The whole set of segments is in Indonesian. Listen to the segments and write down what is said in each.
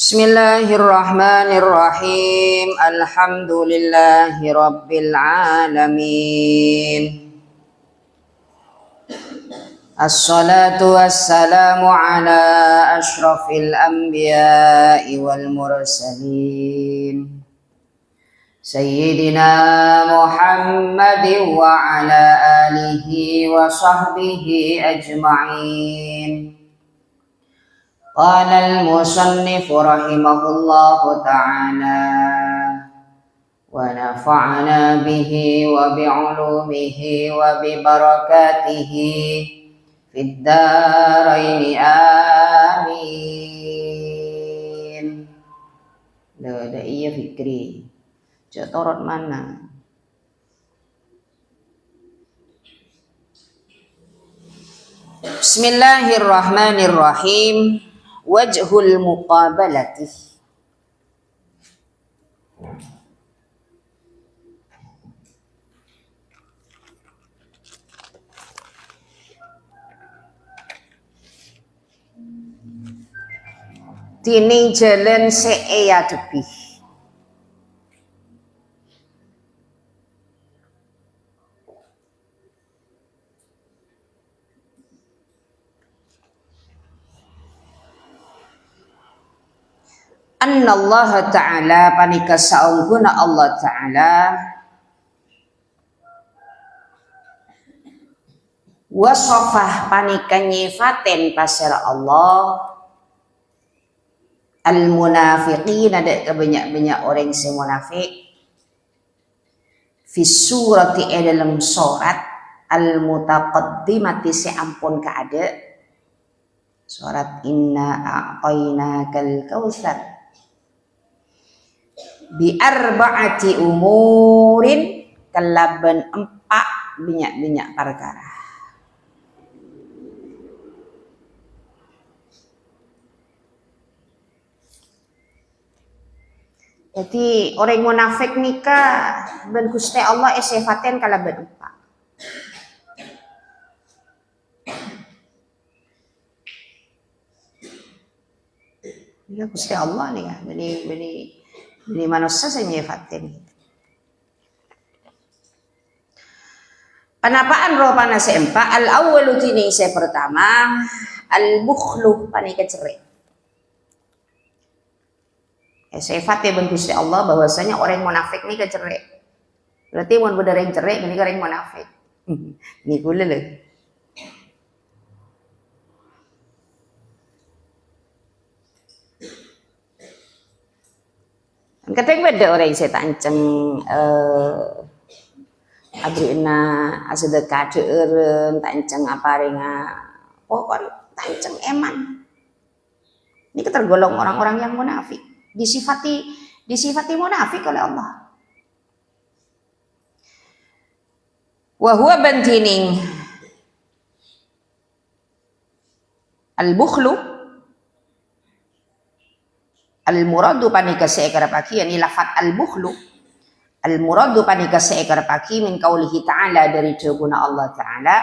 Bismillahirrahmanirrahim. Alhamdulillahi rabbil alamin. Assalatu wassalamu ala ashrafil anbiya'i wal mursalin Sayyidina Muhammadin wa ala alihi wa sahbihi ajma'in. Qala al-musannif rahimahullahu ta'ala wa nafa'ana bihi wa bi'ulumihi wa bi barakatihi fid dharain amin. Ada iya fikri Jatorot mana? Bismillahirrahmanirrahim. Wajhul muqabalati. Tining jalan se'eya debih. Anna Allah Ta'ala panika saungguna Allah Ta'ala wasofah panika nyifaten pasir Allah al-munafiqin, ada kebanyak-banyak orang yang munafik fi surati dalam surat al-mutaqaddimati seampun keada surat inna a'tainakal kautsar bi arba'ati umurin kelaban 4 banyak-banyak perkara. Jadi orang munafik nikah ben Gusti Allah sifaten kalaban 4. Ya Gusti Allah nih ya, ini manusia saya nyifatin. Panapaan roh panas empa al awwalu tini saya pertama al bukhlu panika cerai. Sifatnya ben Gusti Allah bahwasanya orang munafik nih kecerai. Berarti mun bener yang cerai ini orang munafik. Ini kula lho. Kadang beda orang saya tanceng abrina asedekah deureun tanceng aparinga pokon tanceng eman. Ini tergolong orang-orang yang munafik, disifati munafik oleh Allah. Wa huwa bantining al-bukhlu al-muradu panika seekar paki, yani lafat al-bukhlu al-muradu panika seekar paki min qaulihi ta'ala, dari jawabuna Allah Ta'ala.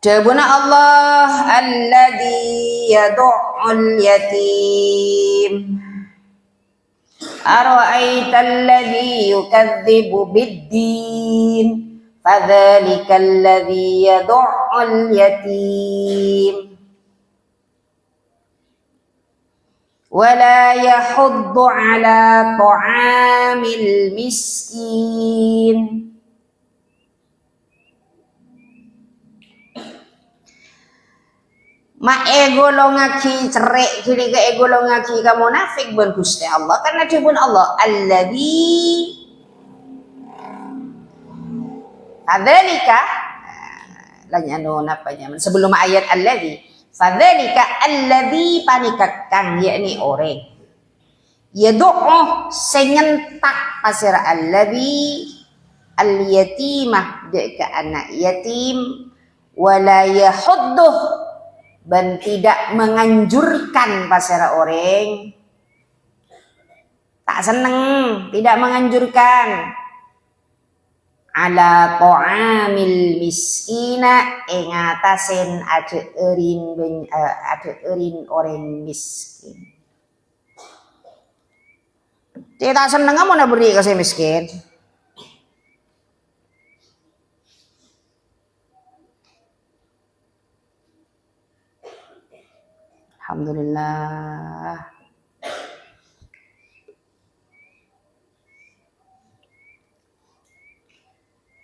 Jawabuna Allah alladhi yadu'ul yatim ara'aita alladhi yukadzibu bid-din fadhalika alladhi yadu'ul yatim wala yahuddu ala ta'amil miskin. Ma golong ngaki cerek kiri ke golong ngaki ka munafik ben Gusti Allah karena dipun Allah alladzi adzalika lanya napanya sebelum ayat alladzi fadzalika alladzi panika kang yakni orang yad'u senyentak pasir alladzi al yatimah dek anak yatim wala yahudduh dan tidak menganjurkan pasir orang tak seneng, tidak menganjurkan ala ta'amil miskina ing atasen adeurin orang miskin. Kita seneng mau beri ke si miskin. Alhamdulillah.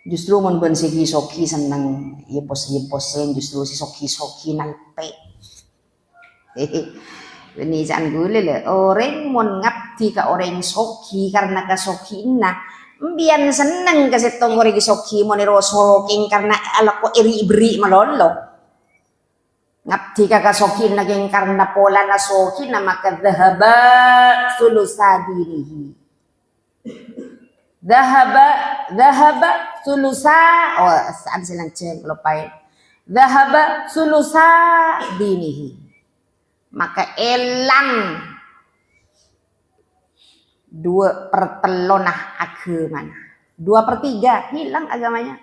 Justru mun ben si soki seneng yepos-yeposen justru si soki nalpe. Ini jangan gule le. Orang mun ngabdi ka orang soki karena ka soki inna. Mbian seneng ka setong orang soki mun rosoking karena ala ko iri ibri malolo. Ngabdi ka soki naging karena pola na soki na maka dhahaba sulusadinihi. Dhahaba sulusa saan silang cek lupain. Dhahaba sulusa dinihi. Maka elang 2/3 agamanya. 2/3 hilang agamanya.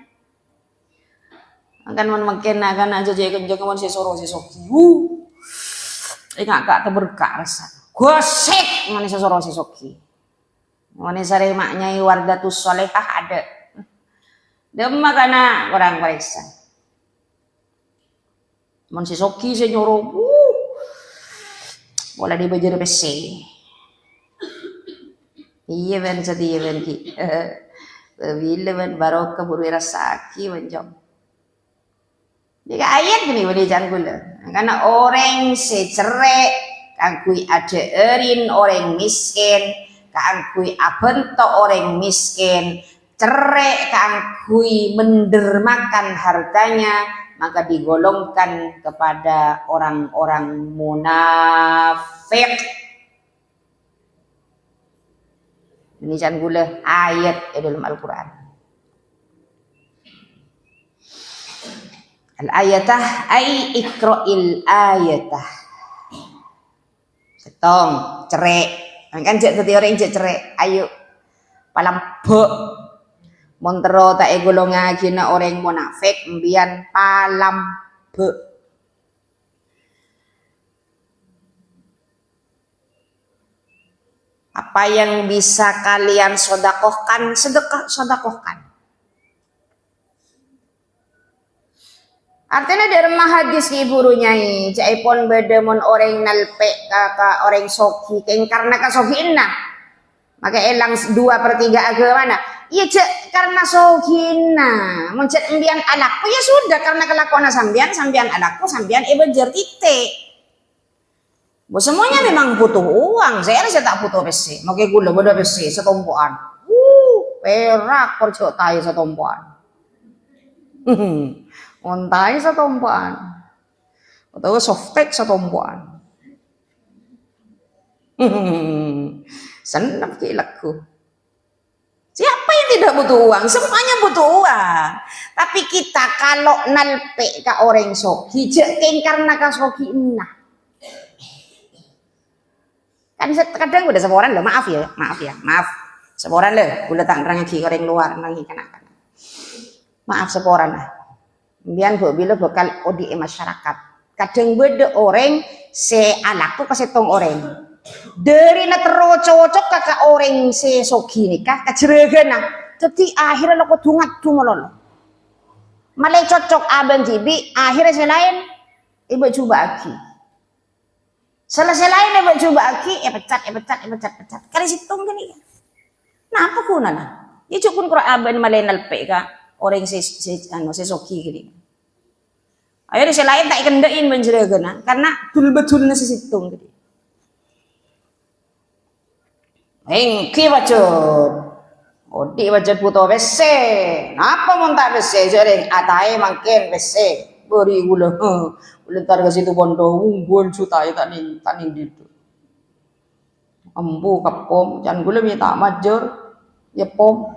Akan mungkin akan aja jadi kenjong si soro si soki. Enggak terberkah rasa. Gosek mana si soro si soki. Mana sare maknya wardatus solehah ada. Demma kana orang periksa. Mon si soki si nyoro. Bola di baju besi. Iya ben jadi ben ki. Bila ben barokah buru rasaki benjom. Jika ayat ni boleh jangan gula. Karena orang secerek kangkui adeerin orang miskin, kangkui abento orang miskin, cerai kangkui mendermakan hartanya. Maka digolongkan kepada orang-orang munafik. Ini jangan gula ayat dalam Al-Quran. Al-ayatah ay ikra'il ayatah. Setong cerai. Kan cek tadi orang cek cerai. Ayo palambek. Montero tak golongan kina orang munafik mbian palam be. Apa yang bisa kalian sodakohkan, sodakohkan. Artinya dari hadis ki burunya ini, jaipon bedemon orang nalpe kakak orang soki, karena ka soki inna. Maka elang 2/3 agama. Iya cek karena sokina, mencet embian anakku ya sudah karena kelakuan sambian anakku sambian bejer titik. Bos semuanya memang butuh uang. Saya tak butuh PC. Makai gula bodoh PC setompoan. Perak korcok tai setompoan. Ontai setompoan. Atau softtek setompoan. Senang kilaku. Siapa yang tidak butuh uang? Semuanya butuh uang. Tapi kita kalau nalpe ke orang soki, jeng karena ka soki inna. Kan kadang udah seporan loh, maaf. Seporan loh, udah tak nerang lagi orang luar nangi kenakan. Maaf seporan lah. Biar bila bakal odi masyarakat. Kadang beda orang se anakku kasih tong orang. Dari na terocok kakak orang se soki nikah kajeregana. Jadi akhirnya lo kudungat malolo. Malai cocok abang jibi akhirnya selain ibu coba aki. Selesai lain ibu coba aki pecat. Kali situng gini. Nah apa kuna nah? Ya cukup kurang abang malai nalpe ka orang se soki gini. Akhirnya selain tak ikendain menjeregana karena betul na situng gini. Engki bacot. Odi bacot puto bese. Apa montak bese sering atai mangken bese. Beri gula. Ulentar ke situ bondo unggul sutai tak ning ditu. Ambu kapom jan gula minta majur. Ya pom.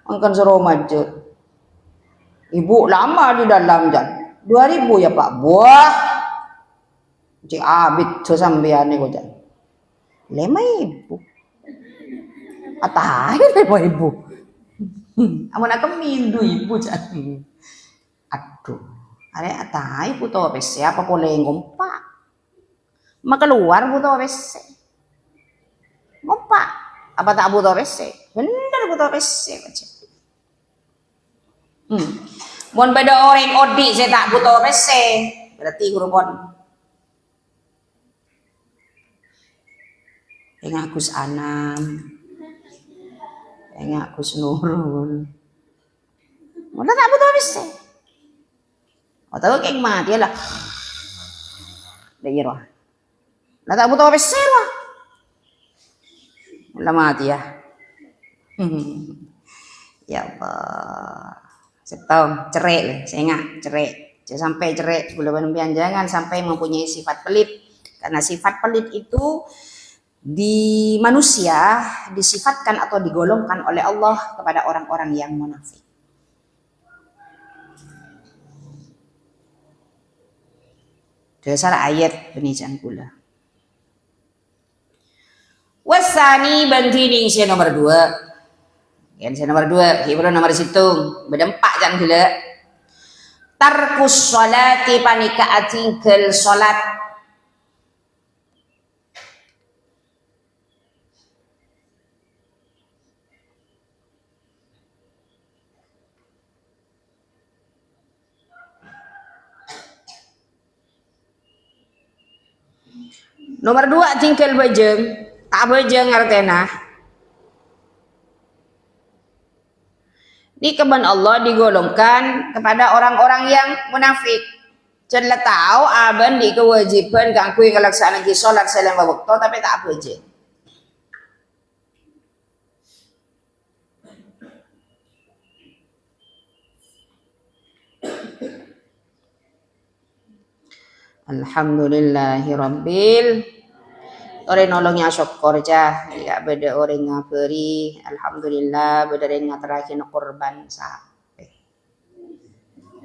Angkan suruh majur. Ibu lama di dalam jan. 2000 ya Pak. Buah. Cik abit sesambian ni ko jan. 5.000. Atay 5.000. Amun aku mindu ibu jangan. Aduh, are atai puto pese apa boleh ngompak. Maka keluar puto pese. Ngompak. Apa tak puto pese? Bener puto pese aja. Mon beda orang odi saya tak puto pese. Berarti kurupon. Yang Gus Anam. Yang Gus Nurul. Mana tak puto pese. Oh tahu kayak mah dia lah. Dia roh. Lah tak butuh pese roh. Lah mati ya. Ya Allah. Setahun cerai lah, saya ingat cerai. Jangan sampai cerai bulan jangan sampai mempunyai sifat pelit. Karena sifat pelit itu di manusia disifatkan atau digolongkan oleh Allah kepada orang-orang yang munafik. Dasar ayat penijan pula. Wasani bantining saya nomor 2. Yang saya nomor 2, hibro nomor situng. Berdempak jangan gila. Tarkus sholati panika atingkel sholat. Nomor 2 tinggal bejeng, tak bejeng artena. Di kebun Allah digolongkan kepada orang-orang yang munafik. Jangan tahu aban di kewajiban kangkui kelaksanaan di sholat salam waktu tapi tak bejeng. Alhamdulillahirabbil orang nolongnya syukur jah ya beda orang ngaberi alhamdulillah beda orang terakhir korban sampai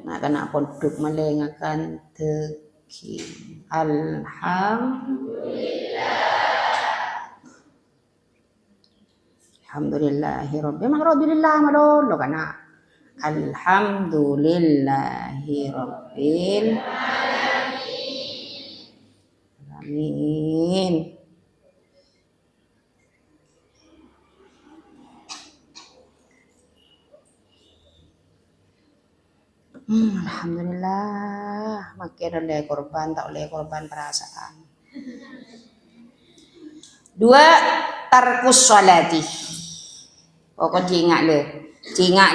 nah kena pondok melengakan teki alhamdulillahirabbil alhamdulillah madolo kana alhamdulillahirabbil amin. Alhamdulillah makin oleh korban tak oleh korban perasaan. 2 tarkus sholati. Pokok jingak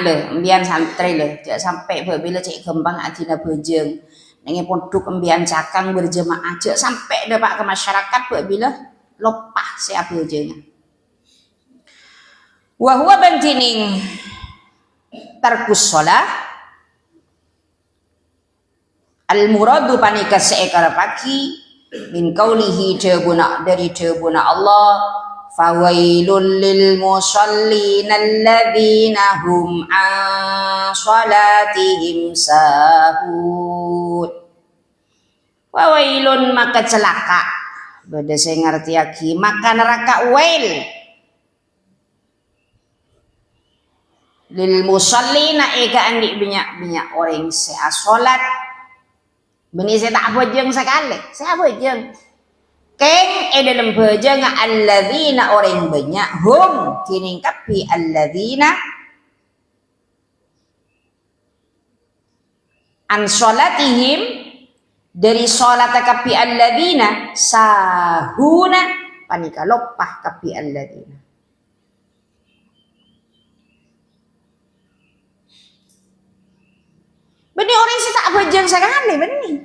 le embian santri le jak sampai bila cek kembang atina bejeng nengi pondok embian cakang berjemaah jak sampai dapat ke masyarakat bila lopah sia bejengnya. Wa huwa bantining tarkus sholah al-muradu panika seekar pagi min qaulihi jabuna dari jabuna Allah fawailul lil musallin alladzina hum an salatihim sahun fawailun maka celaka beda saya ngerti lagi maka neraka wail lil musallina eka andi banyak orang saya salat beni saya tak bejeng sekali, saya bejeng. Keng dalam bejeng alladzina orang banyak hum kini kapi alladzina an sholatihim dari sholat kapi alladzina sahuna panika lopah kapi alladzina. Beni orang sih tak bejeng sekali beni.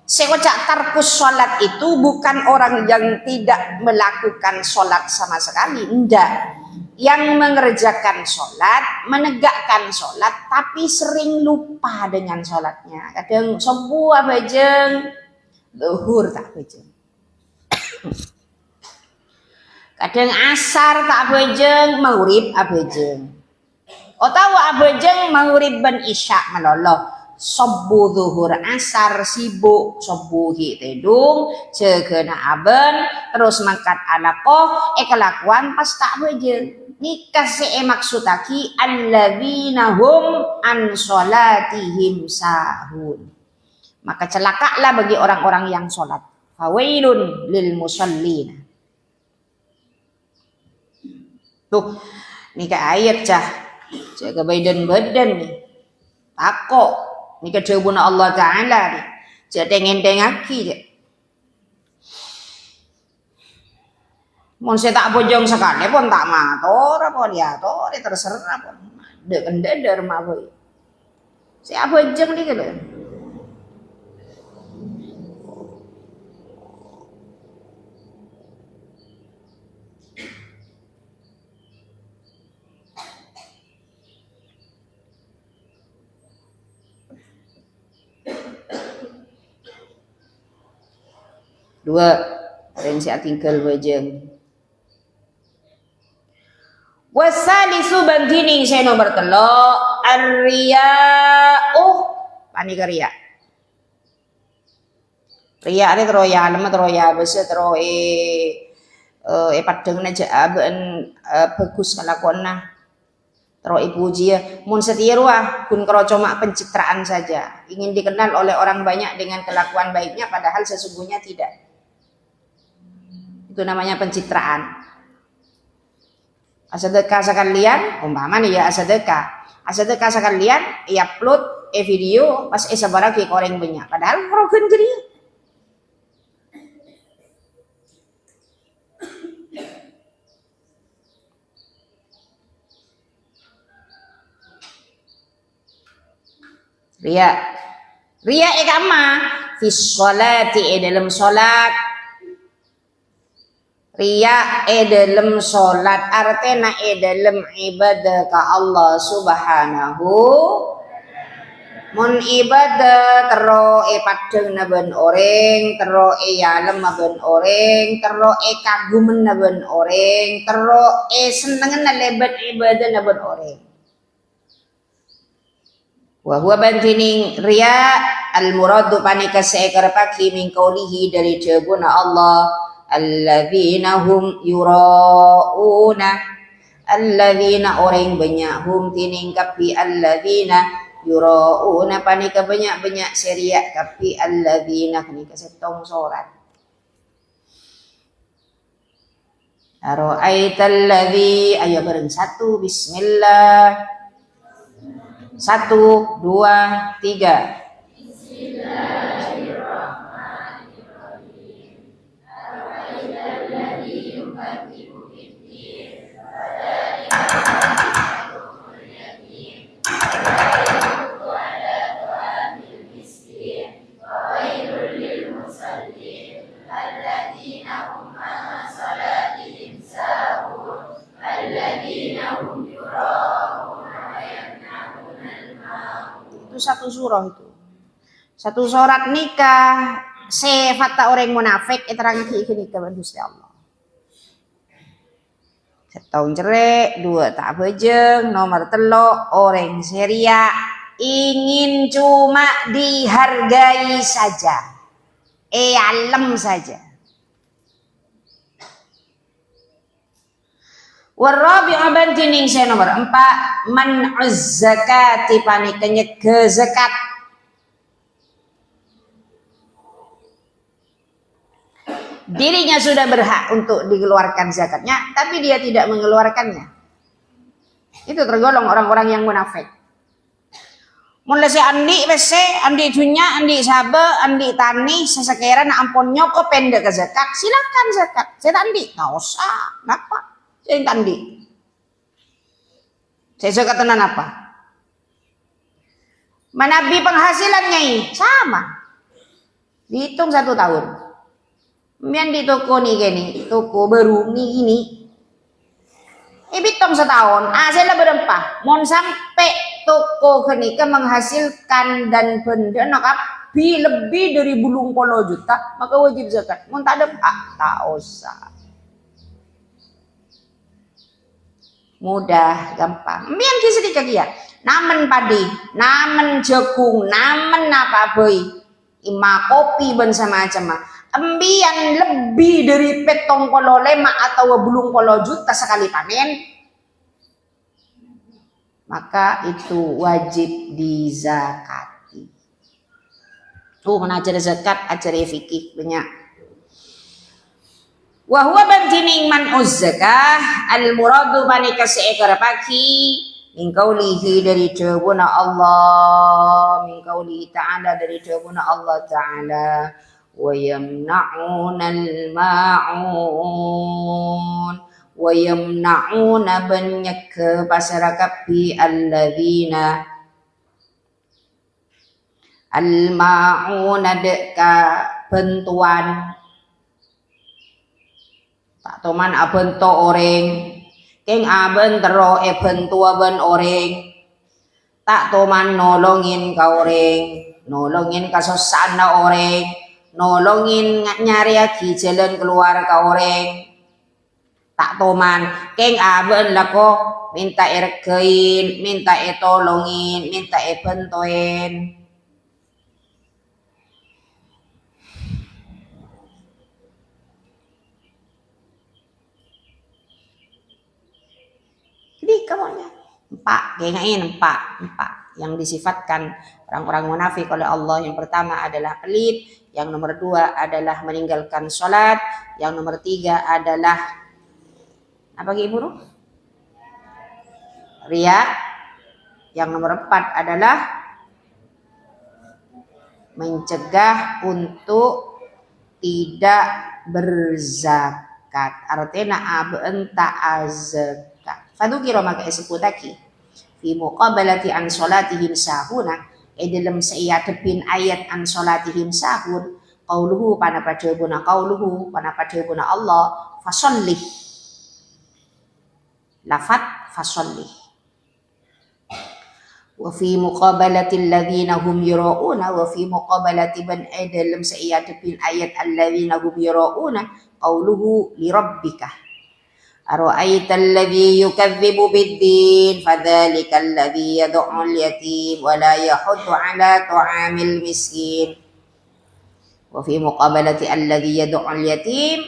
Sewajak tarkus sholat itu bukan orang yang tidak melakukan sholat sama sekali, enggak. Yang mengerjakan sholat, menegakkan sholat, tapi sering lupa dengan sholatnya. Kadang subuh bejeng, zuhur tak bejeng. Kadang asar tak bejeng, maghrib abejeng. Otawa abejeng maghrib ben isya meloloh. Subuh zuhur asar sibuk subuhi tedung cegena aben terus mangkat alaqoh kelakuan pas tak bejeng nikah se maksudaki alladzina hum an sholatihim sahun. Maka celakalah bagi orang-orang yang sholat. Fawailun lil musallina. Tuh, nikah ayat cah. Jaga badan nih. Takok. Nikah jawabuna Allah Ta'ala nih. Jadi ngentengaki je. Mun saya tak bojong sekali pun tak mator apa dia tor terserah pun. Dek kendeder mah boy. Saya bojong nih gitu. Dua, yang saya tinggal bojong. Wasalisu bantining saya nomor telo ar-riya'u panika riya. Riya ini teroya lama teroya bese teroe padeng aja aben bagus kelakuanna. Teroe puji ya mun setia ruah kun kroco mak pencitraan saja. Ingin dikenal oleh orang banyak dengan kelakuan baiknya padahal sesungguhnya tidak. Itu namanya pencitraan. Asadekah sekalian, umpama nih ya asadekah sekalian, upload video pas sabara ki koreng banyak, padahal progen jadi. Ria ikama fi sholati dalam sholat. Riya dalam sholat artena dalam ibadah ka Allah subhanahu mun ibadah tero padeng naben oreng tero yalem naben oreng tero kagumen naben oreng tero senengen lebat ibadah naben oreng wa huwa bantining riya al muradu panika seekar paki min qaulihi dari jawabuna Allah alladzina hum yura'una alladzina orang banyak hum tining kapi alladzina yura'una panika banyak seriak kapi alladzina panika setong sorat ara'aital ladzi ayo bareng satu bismillah 1 2 3 satu surah itu. Satu surat nikah sifat orang munafik terang iki nikah ban Gusti Allah. Setahun cerai, 2 tak bejeng, nomor telo orang seria ingin cuma dihargai saja. Alam saja. Warabi abantining saya nomor 4 man'uz zakati panikanya ke zakat. Dirinya sudah berhak untuk dikeluarkan zakatnya tapi dia tidak mengeluarkannya. Itu tergolong orang-orang yang munafik. Mulai si andi dunya, andi sabe, andi tani sesekira na ampun nyoko pendek ke zakat. Silakan zakat. Saya tandi, nggak usah. Kenapa? Saya tandi. Saya zakat tenan apa? Manabi penghasilannya ini sama. Dihitung 1 tahun. Mian di toko nih gini, toko baru nih gini. Hitung setahun, hasilnya berempah. Mau sampai toko kenika menghasilkan dan benda nakapi lebih dari 80 juta, maka wajib zakat. Mau tak ada, tak usah. Mudah, gampang. Mian sedikit dia. Namen padi, namen jagung, namen apa boy, ima kopi ben sama macam. Embian lebih dari 75 atau 80 juta sekali panen. maka itu wajib dizakati. Mana ajar zakat, ajar fikih banyak. Wa huwa bantining man uzzakah al muradu manika seekor pagi min qaulihi dari jawabuna Allah, min qaulihi ta'ala dari jawabuna Allah ta'ala, wa yamna'una al ma'un wa yamna'una banyak pasarakapi alladzina al ma'una deka bentuan tak toman abento oreng keng aben tero bentua ben oreng tak toman nolongin ka oreng, nolongin kasosan na oreng, nolongin nyari aki jalan keluar ka oreng tak toman keng aben lako minta erkein, minta tolongin, minta bentoin. Jadi kamunya empat, gengain empat yang disifatkan orang-orang munafik oleh Allah. Yang pertama adalah pelit, yang nomor dua adalah meninggalkan sholat, yang nomor tiga adalah apa Ibu? Riya, yang nomor empat adalah mencegah untuk tidak berzakat. Artinya abenta azzakat. Fadukira maka eseputaki fi muqabalati an salatihim sahuna dalam sayatepin ayat an salatihim sahun qauluhu panapa jawabuna qauluhu panapa jawabuna Allah fasallih lafat fasallih wa fi muqabalati alladhina hum yura'una wa fi muqabalati ban dalam sayatepin ayat alladhina hum yura'una qauluhu li rabbika أرأيت الذي يكذب بالدين فذلك الذي يدعو اليتيم ولا يحض على طعام المسكين وفي مقابلة الذي يدعو اليتيم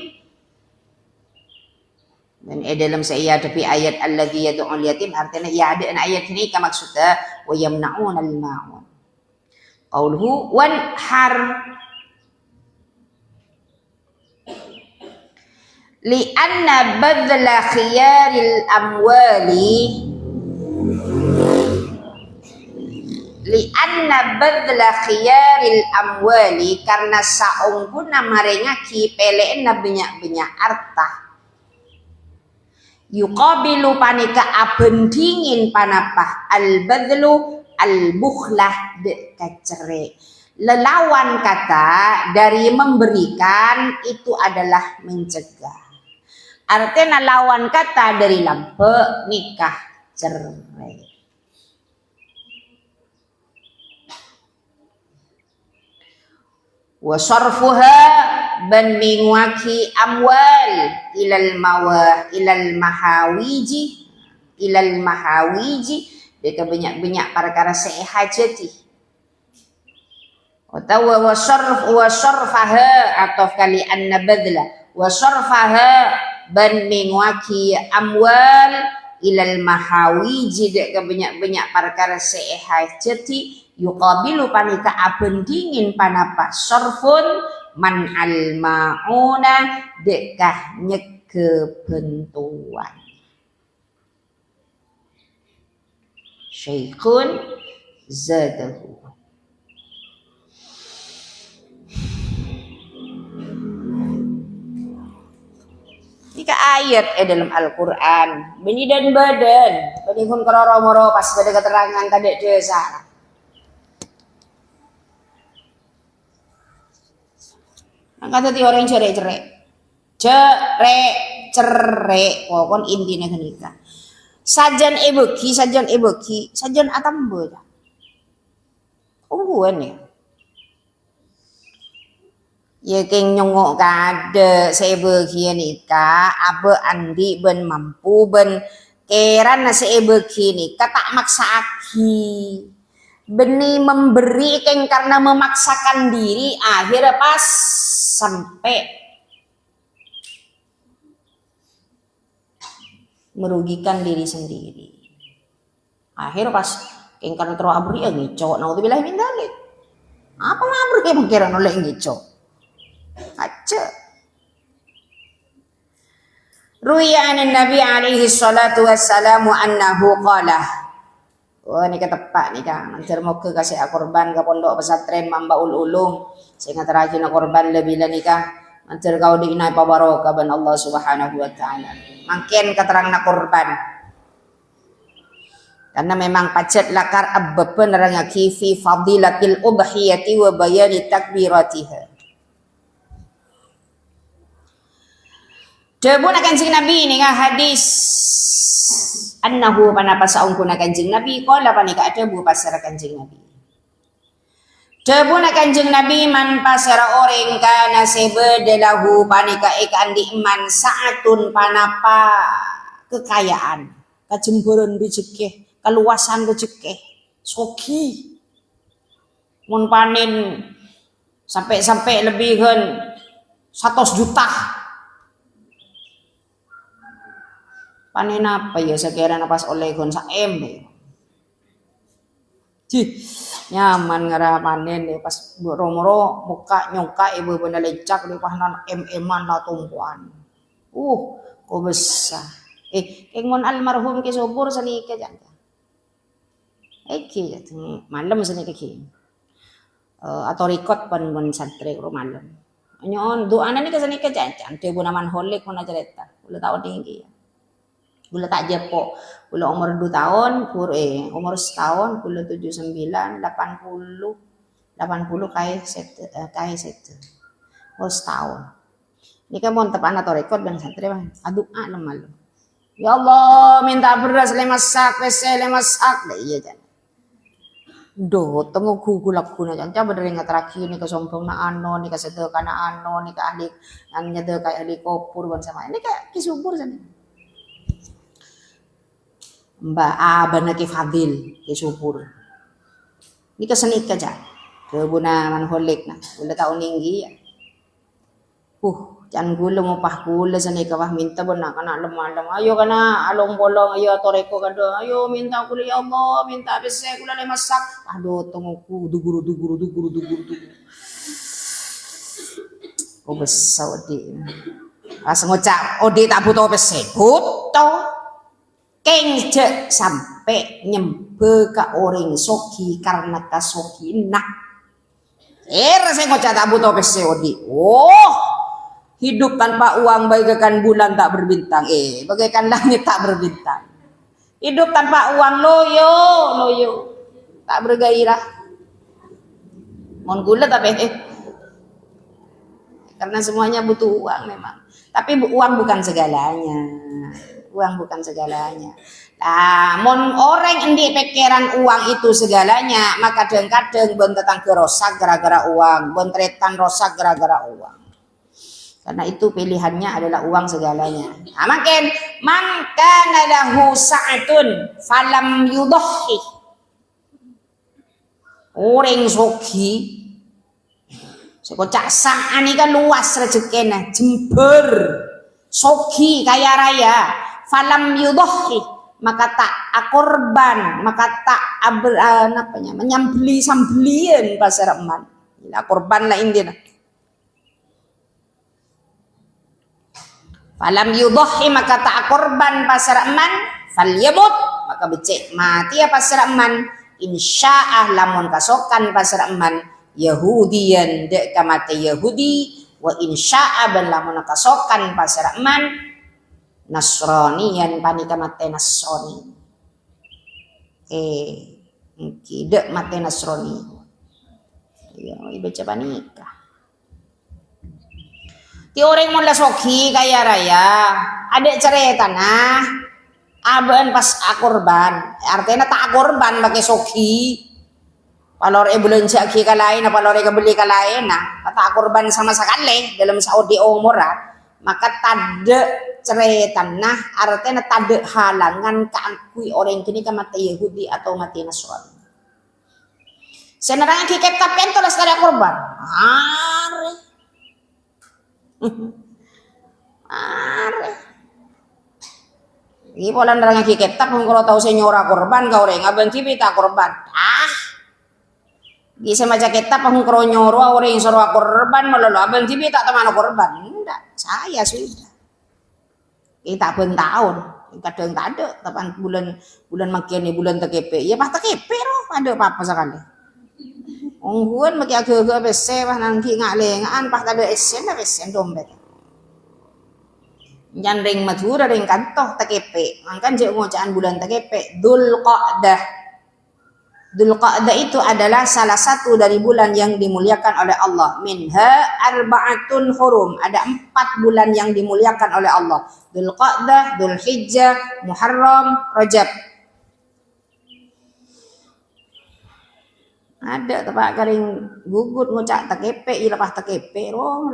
dan dalam saya tapi ayat alladzi yad'ul yatim artinya ya ada ayat ini ka maksudnya wa yamna'un al-ma'un qauluhu wan har li anna badla khiyaril amwali li anna badla khiyaril amwali karena saungguna marengaki pelena banyak-banyak harta yuqabilu panika abendingin panapah al badlu al bukhlah de kacere lelawan kata dari memberikan itu adalah mencegah. Artinya lawan kata dari lampe nikah cerai. Wa sarfuha ban mingwaki amwal ilal mahawiji deka banyak-banyak perkara sehajati. Atau wa sarfaha atau kali anna badla wa sarfaha ban mingwaki amwal ilal mahawiji dek banyak-banyak perkara sehajati yuqabilu panika abendingin panapa sarfun man al mauna dekah nyeke bentuan syekhun zadahu. Jika ayat dalam Al-Quran bini dan badan penihun keroro-moro pas pada keterangan tadi desa kata ti orang cerai-cerai pokon intinya kenika sajan ebeki sajan atambo ungguan ya ya keng nyongok kade sebeki nika abe andi ben mampu ben keran na sebeki nika tak maksa aki beni memberi keng karena memaksakan diri akhirnya pas sampai merugikan diri sendiri Akhir pas ingkar terus abri ya ngico. Naudzubillah min dzalik. Apa abri pikiran oleh ngico? Aja. Ruya anin Nabi alaihi salatu wassalamu annahu qala. Oh ini ketepak nih kan. Mancer mau ke kasih korban ke pondok pesantren Mambaul Ulum. Sehingga terakhir korban lebih nikah. Mancer kau diinai pabarokah ban Allah Subhanahu wa taala. Makin keterang nak korban. Karena memang pacet lakar abba penerangnya kifi fadilatil udhiyati wa bayani takbiratiha. Debun kanjeng Nabi ini hadis annahu pana pasaungkuna kanjeng Nabi qala panika debu pasara kanjeng Nabi. Debun kanjeng Nabi man pasara orang kana sebedelahu panika ikan diiman saatun panapa kekayaan, kajemburan rezeki, keluasan rezeki, soki. Mun panen sampai lebihan 100 juta. Panen apa ya sekiranya pas oleh gon sa M ya. Nyaman ngara panen deh pas romoro muka nyongka ibu bener lecak di pahanan M-an lah tumpuan. Kok besar. Kengon almarhum ke subur seni ke janda. Eki malam seni ke atau record pen santri ro malam. Nyon doa ini ke seni ke janda. Ante bu naman holik pun cerita. Udah tahu tinggi ya. Gula tak jepo, gula umur 2 tahun, umur setahun, gula 79, 80 kai set, umur setahun. Ini kan mau tepan atau rekod dan santri bang, aduh malu. Ya Allah, minta beras lemasak, pese lemasak, dah iya jangan. Doh, temu gula kuna jangan coba dari terakhir nih kesombong na ano, nih kesedekah na ano, nih ke ahli, yang nyedek kayak ahli kopur ban sama ini kayak kisubur sana. Mbak abana ke fadil ke subur. Ini kesenik aja. Kebuna manholik na. Gula tao ninggi ya. Jangan gula mo pah gula sani ka wah minta bona kana lemah. Ayo kana along bolong ayo toreko kada. Ayo minta gula ya Allah, minta bese gula le masak. Aduh tunggu duguru. Kok besar odi. As ngucap odi tak butuh bese. Butuh. Kengje sampai nyembe ka orang soki karena kasoki nak. Saya ngocak tak butuh pesodi. Hidup tanpa uang bagaikan bulan tak berbintang. Bagaikan langit tak berbintang. Hidup tanpa uang loyo. Tak bergairah. Mohon gula tapi karena semuanya butuh uang memang. Tapi uang bukan segalanya. Uang bukan segalanya. Nah, mon orang endi pikiran uang itu segalanya, maka kadang-kadang bon tetang rosak gara-gara uang, bon tretan rosak gara-gara uang. Karena itu pilihannya adalah uang segalanya. Nah, makin man kana lahu sa'atun falam yudhi. Orang soki sekocak sa'an ini kan luas rezekina, jember, soki kaya raya. Falam yudhi maka tak akorban maka tak menyambeli sambelian pasar eman akorban lah ini nah. Falam yudhi maka tak akorban pasar eman fal yabut maka becek mati ya pasar eman insya'ah lamun kasokan pasar eman Yahudian dek kamate Yahudi wa insya'ah ban lamun kasokan pasar eman Nasrani yang panika mate Nasrani. Tidak mate Nasrani. Ya, baca panika. Ti orang mula soki kaya raya, ada cerita nah, aben pas akorban, artinya tak akorban pakai soki. Palor belanja ki kalain, palor beli kalain, nah, tak akorban sama sekali dalam Saudi umur, maka tade cerita nah artinya tade halangan keakui orang kini ke mati Yahudi atau mati Nasrani. Sebenarnya kitab tapi itu ada korban. Iki pola nerang iki kitab kalau tahu senyora korban kau reng aben tibi tak korban. Iki semaca kitab kalau nyoro orang yang sorwa korban melolo aben tibi tak teman korban. Enggak, saya sudah. Kita ben tahun, kadang tak ada, tapan bulan makin bulan TKP. Ya pas TKP roh, ada apa-apa sekali. Ongguan maki agak-agak bese pas nangki ngalengan pas ada esen dah esen dompet. Jangan ring Madura ring kantoh TKP. Mangkan je ngocaan bulan TKP Dzulqa'dah. Dzulqa'dah itu adalah salah satu dari bulan yang dimuliakan oleh Allah. Minha arba'atun hurum. Ada 4 bulan yang dimuliakan oleh Allah. Dzulqa'dah, Dzulhijjah, Muharram, Rajab. Ada tempat kering gugut ngocak TKP, lepas TKP roh.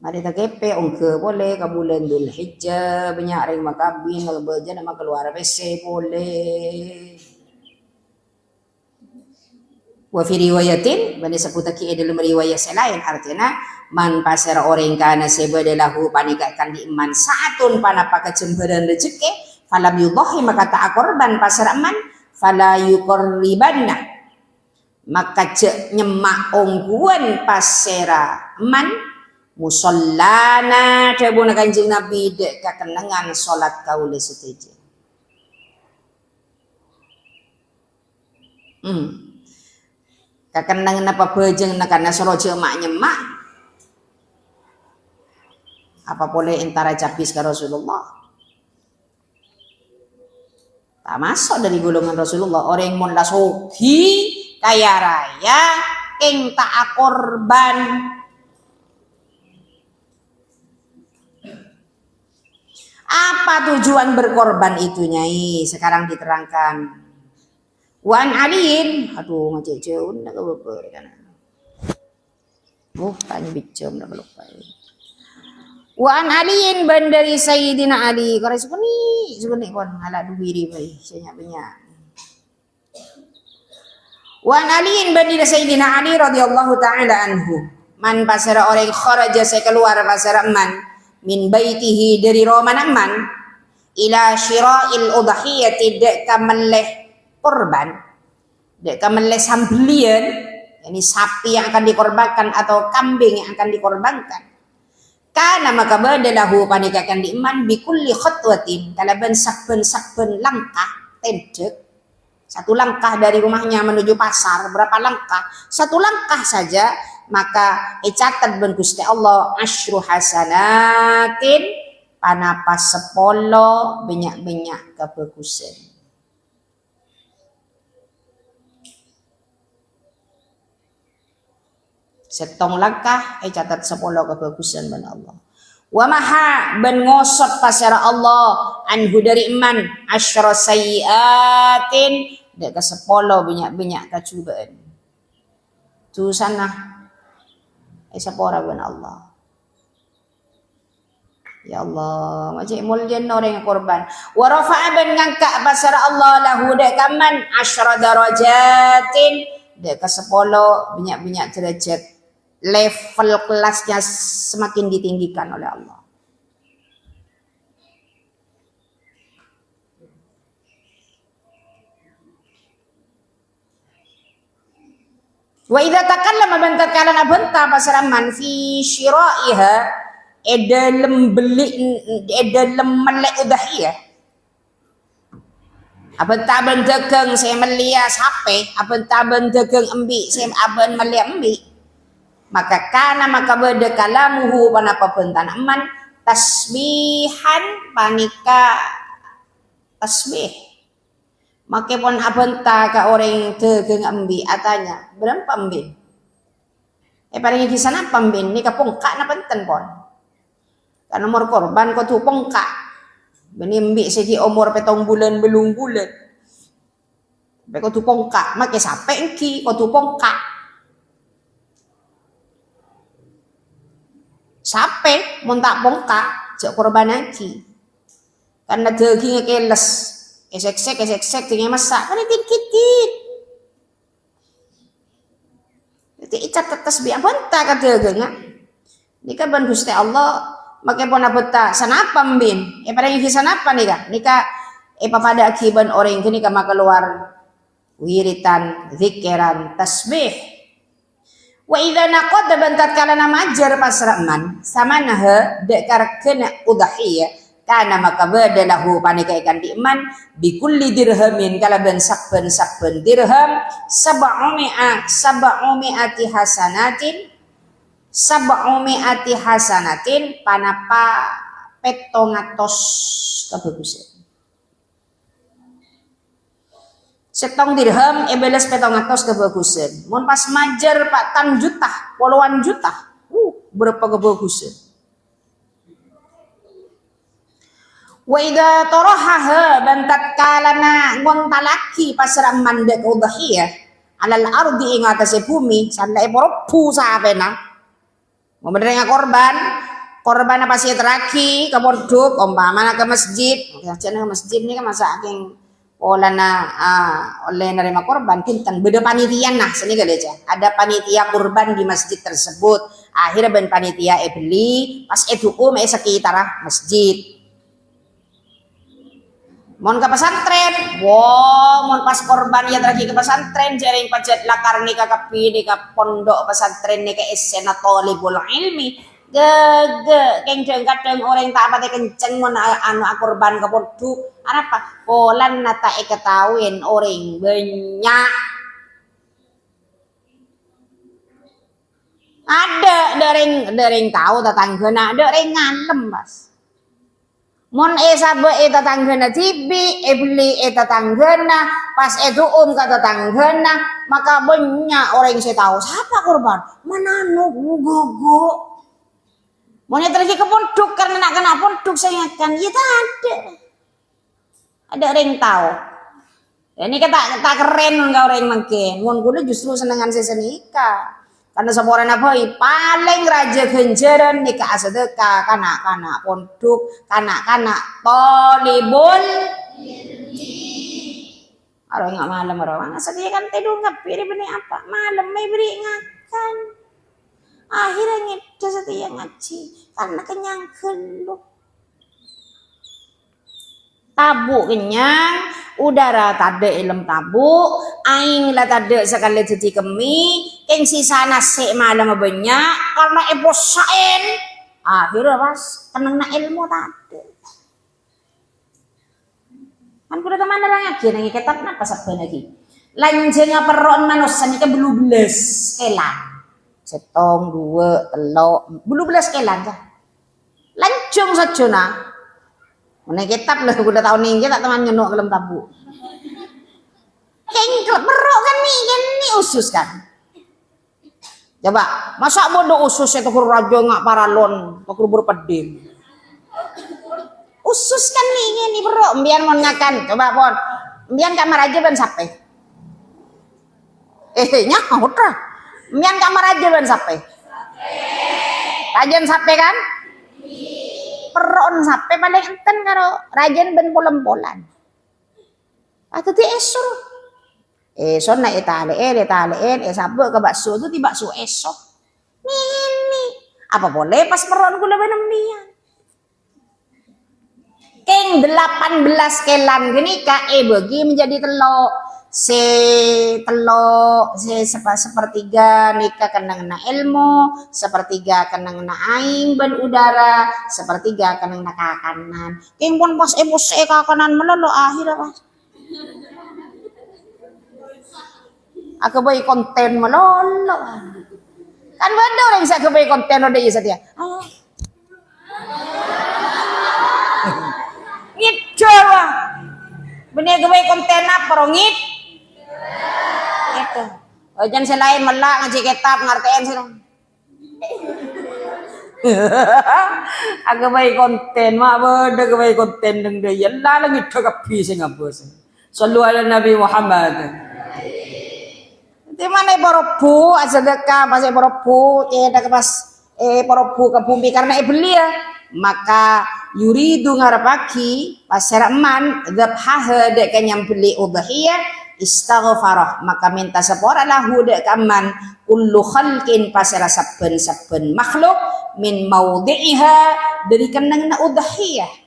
Mari TKP ongke boleh ke bulan Dzulhijjah, banyak ring makabin, beja nama keluar PC boleh. Wa fi riwayatin bani seputaki dalam riwayat selain artinya man pasar orang kana sebadalahu panikakan di iman saatun panapa kecemberan rezeki falam yudahi maka tak korban pasar aman fala yuqribanna maka nyemak ongguan pasera aman musallana cabuna kanjeng Nabi dek kakenangan salat kaule seteje. Kakenangan apa bejeng karena soroje emak nyemak apa boleh antara capis ke Rasulullah tak masuk dari golongan Rasulullah orang yang mulla sogi kaya raya ing tak korban. Apa tujuan berkorban itu Nyai sekarang diterangkan. Wan Aliin, aduh ngajak jauh nak lupa kan. Tanya bicam nak lupa. Wan Aliin bandari Sayyidina Ali, kau sebuni kon ala duwiri bae, banyak banyak. Wan Aliin bandari Sayyidina Ali radhiyallahu taala anhu. Man pasara orang kharaja saya keluar pasara man min baitihi dari Roman man ila syira'il udhiyati dek kameleh korban dek kameleh sambelian ini sapi yang akan dikorbankan atau kambing yang akan dikorbankan kana maka badalahu panikakan diiman bikulli khutwatin kalaban sakben langkah tendek satu langkah dari rumahnya menuju pasar berapa langkah satu langkah saja maka catat ben Gusti Allah asyru hasanatin panapas sepolo banyak-banyak kebagusan. Setong langkah catat 10 kebagusan ben Allah. Wa maha ben ngosot pasara Allah anhu dari iman asyra sayiatin dek ke 10 banyak-banyak kecubaan. Tu sana sepora ben Allah. Ya Allah, macam muljan orang yang korban. Wa rafa'a ben ngangkat pasara Allah lahu dek kaman asyra darajatin dek ke 10 banyak-banyak derajat. Level kelasnya semakin ditinggikan oleh Allah. Wa idza takallama man takalana banta pasaraman fi syira'iha edalem beli edalem melek udahiyah. Aben taben degeng saya melia sape, aben taben degeng embi saya aben melia embi. Maka kana maka beda kalamuhu panapa bentan aman tasbihan panika tasbih make pon abenta ka orang tegeng ambi atanya berapa ambi paling di sana pambin ni kapongka na penten pon kan nomor korban ko tu pongka beni ambi segi umur petong bulan belum bulan be ko tu pongka make sape engki ko tu pongka sape mun tak bongkak jak korban lagi karena dagingnya keles esek-esek tinggal masak kan dikit-dikit jadi icat tetes biar bantah ka dagingnya ini kan ban Gusti Allah Maka pun apa sanapa mbin pada yang sanapa nika pada akiban orang kini maka keluar wiritan zikiran tasbih. Wa idza naqad bantat kala namajar pasraman sama nah dekar kena udhiyah kana maka badalahu panika ikan diiman bikulli dirhamin kala ben sakben dirham sab'umi'ati hasanatin panapa petongatos kebagusan. Setong dirham ebeles petongatos kebagusan. Mun pas majar patan juta, puluhan juta. Berapa kebagusan. Wa idza tarahaha bantat kalana ngontalaki pasrang mandek udhiyah alal ardi ing atase bumi sandae poropu sapena. Menerima korban apa sih teraki ke pondok umpamana ke masjid. Jangan ke masjid ini kan masa aking oleh nerima korban kinten beda panitian nah sini gak aja ada panitia kurban di masjid tersebut akhirnya ben panitia beli pas sekitar masjid mon ke pesantren mon pas korban ya terakhir ke pesantren jaring pajat lakar nika kapi nika pondok pesantren nika esena tolibul ilmi kadang orang tak apa kenceng mon anu korban ke pondok apa polan nata ketahuin orang banyak ada dereng tahu tetanggana dereng ngalem mas mon sabe tetanggana tibi beli tetanggana pas ka tetanggana maka banyak orang saya tahu siapa korban mana nu gogo mon terjadi ke pondok karena nak kena pondok saya kan ya ada orang tahu. Ini kita keren enggak orang makin. Mun kudu justru senengan sesenika. Karena seorang apa paling raja genjeran nikah sedekah kana pondok kana tolibul orang nggak malam orang sedih kan tidur ngapiri benih apa malam may beri ngakan akhirnya ngida setia ngaji karena kenyang geluk tabu kenyang udara tade ilm tabu aing lah tade sekali jadi kemi yang sisa nasi malam banyak karena ebosain akhirnya pas kenang na ilmu tade kan kuda kemana lagi nangi kitab napa sabda lagi lanjengnya peron manusia ini belum belas kelan setong dua telok belum belas kelan dah lancung saja nah mana kitab lah udah tahun ini tak teman nyenok dalam tabu. Kengkel perok kan nih usus kan. Coba masa bodoh usus itu kur raja ngak paralon, kur berpedim. Usus kan nih perok mbian mon ngakan. Coba pon mbian kamar aja ban sape. Nyaut lah. Mbian kamar aja ban sape. Rajan sape kan? Peron sampai paling enten karo rajan ben polan-polan. Atau ti esor na italiin sabuk ke bakso itu ti bakso esok. Ini apa boleh pas peron kula benembian. Keng 18 kelan gini ka bagi menjadi telok sepertiga nikah kenang na ilmu sepertiga kenang na aing ban udara sepertiga kenang na kakanan king pun pas kakanan melolo akhirnya pas aku bayi konten melolo kan beda orang saya bayi konten udah isa dia ngit jawa bener bayi konten apa rongit itu, jangan selain melak ngaji kitab ngertiin sih. Agak baik konten, mak beda baik konten deng dia. Lah lagi cakap pisang apa sih? Sallu ala Nabi Muhammad. Di mana poropu sedekah pas poropu dak pas poropu ke bumi karena beli ya. Maka yuridu ngarapaki pas seraman dzabhah dek nyam beli udhiyah istaghfarah maka minta sepora lahu dek kaman kullu khalqin pasara saben-saben makhluk min maudhi'iha dari kenang na udhiyah.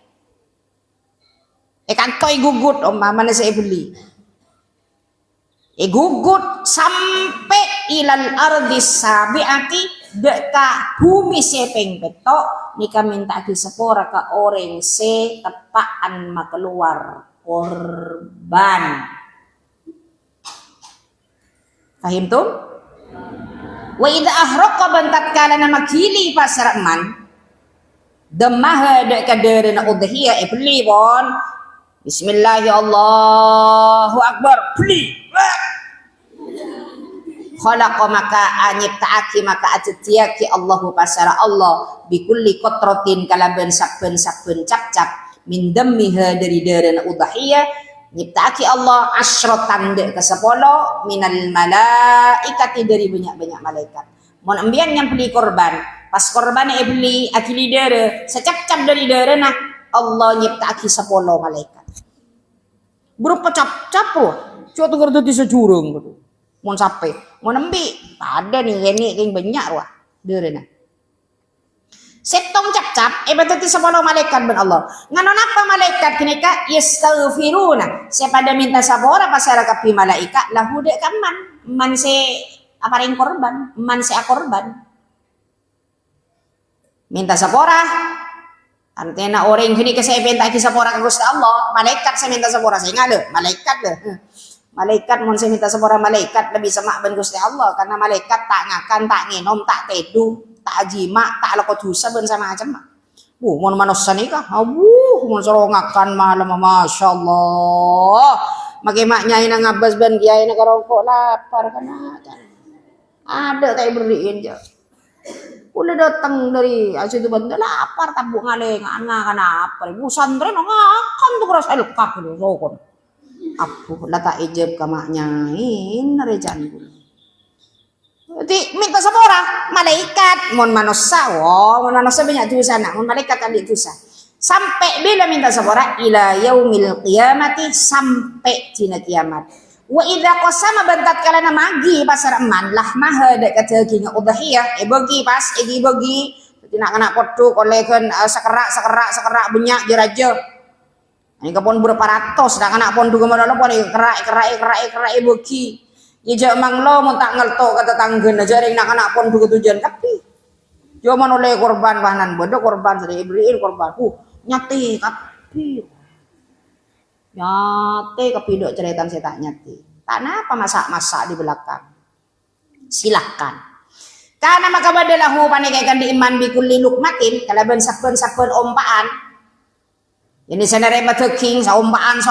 Kantoy gugut umpamane saya beli. Gugut sampai ilal ardi sabiati deka bumi sepeng betok nika minta ki sepora ka orang se tepaan makeluar korban. Fahim tuh? Wa idza ahraqa bantat kala na magili pasaraman demah deka derena udhiyah ibli bon. Bismillahirrahmanirrahim Allahu akbar beli. Khalaqa maka anyiptaaki maka atiyaki Allahu pasara Allah bikulli qatratin kalaban saben cap-cap min dammiha dari darana udhiyah nyiptaaki Allah asyratan de ke 10 minal malaikati dari banyak-banyak malaikat. Mun ambian yang beli korban pas korban beli akili dara secap-cap dari darana Allah nyiptaaki 10 malaikat. Berupa cap-cap loh. Coba tuh kerja di sejurung gitu. Mau sampai, mau nembi, ada nih ini yang banyak wah, derena. Setong cap-cap, berarti 10 malaikat ben Allah. Nganon apa malaikat kini kak yastaghfiruna. Sepada minta sabora pasara kapi malaikat lahu dek man se apa ring korban, man se akorban. Minta sabora. Antena orang kini saya minta ki sabora ka Gusti Allah, malaikat saya minta sabora saya ngale, malaikat deh. Malaikat mun saya minta sepora malaikat lebih semak ben Gusti Allah karena malaikat tak ngakan, tak ngenom, tak tedu, tak jima, tak lakot dosa ben sama macam. Mun manusia nikah, mun suruh ngakan malam masyaallah. Mage maknya ina ngabas ben kiai na karongkok lapar kana. Ada tak beriin je. Udah datang dari situ benda lapar tabuk ngale ngakan apa. Bu santren ngakan tuh keras lekak gitu sokon. Aku lata ijab kamaknya ini rejan gula. Jadi minta sepora malaikat mon manusia, mon manusia banyak dosa nak, mon malaikat kan dosa. Sampai bila minta sepora ila yaumil qiyamati sampai dina kiamat. Wa idza qasama bantat kalana magi pasar eman lah mah dek kadagi udhiyah bagi pas bagi tidak kena podo kolekan sekerak banyak jeraja. Ini kapon berapa ratus, dah anak pon juga mana pon kerai bagi. Ijak manglo mau tak ngelto kata tanggen aja ring nak anak pon juga tujuan tapi. Cuma oleh korban bahanan bodoh korban dari ibril korban. Nyati tapi. Nyati kepidok ceretan saya tak nyati. Tak napa masak di belakang. Silakan. Karena maka badalahu panikaikan di iman bikulli lukmatin kalaban sakun ompaan. Ini senare mateking saumpaan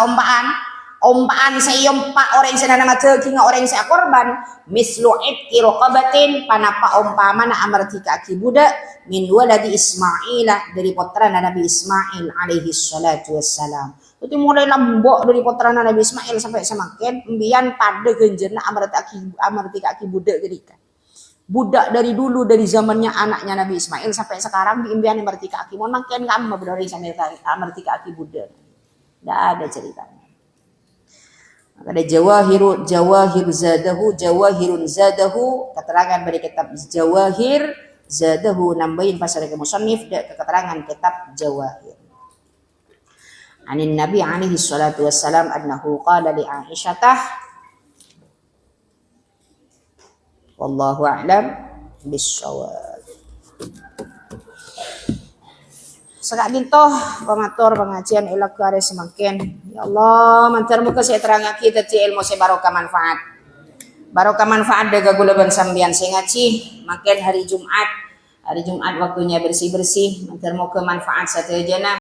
ompaan sayompa orang senana mateking orang saya korban mislu itqi raqabatin panapa umpamana amartika aki budak min waladi Ismaila dari putra Nabi Ismail alaihi salatu wassalam. Itu mulai lambok dari putra Nabi Ismail sampai semakin mbian pada genjerna amartika aki budak gerika. Budak dari dulu dari zamannya anaknya Nabi Ismail sampai sekarang diimbian amartika aki mon makin lama berdori sampai amartika aki budak. Tidak ada ceritanya. Maka ada jawahirun zadahu keterangan dari kitab Jawahir zadahu nambahin pasal ke musannif keterangan kitab Jawahir. Anin Nabi alaihi salatu wassalam annahu qala li Aisyah wallahu a'lam bissawab. Sekak gintoh pamatur pengajian ila kare semakin. Ya Allah, mantar muka saya terangake dadi ilmu saya barokah manfaat. Barokah manfaat daga gulaban sambian saya ngaji makin hari Jumat waktunya bersih-bersih mantar muka manfaat satejana.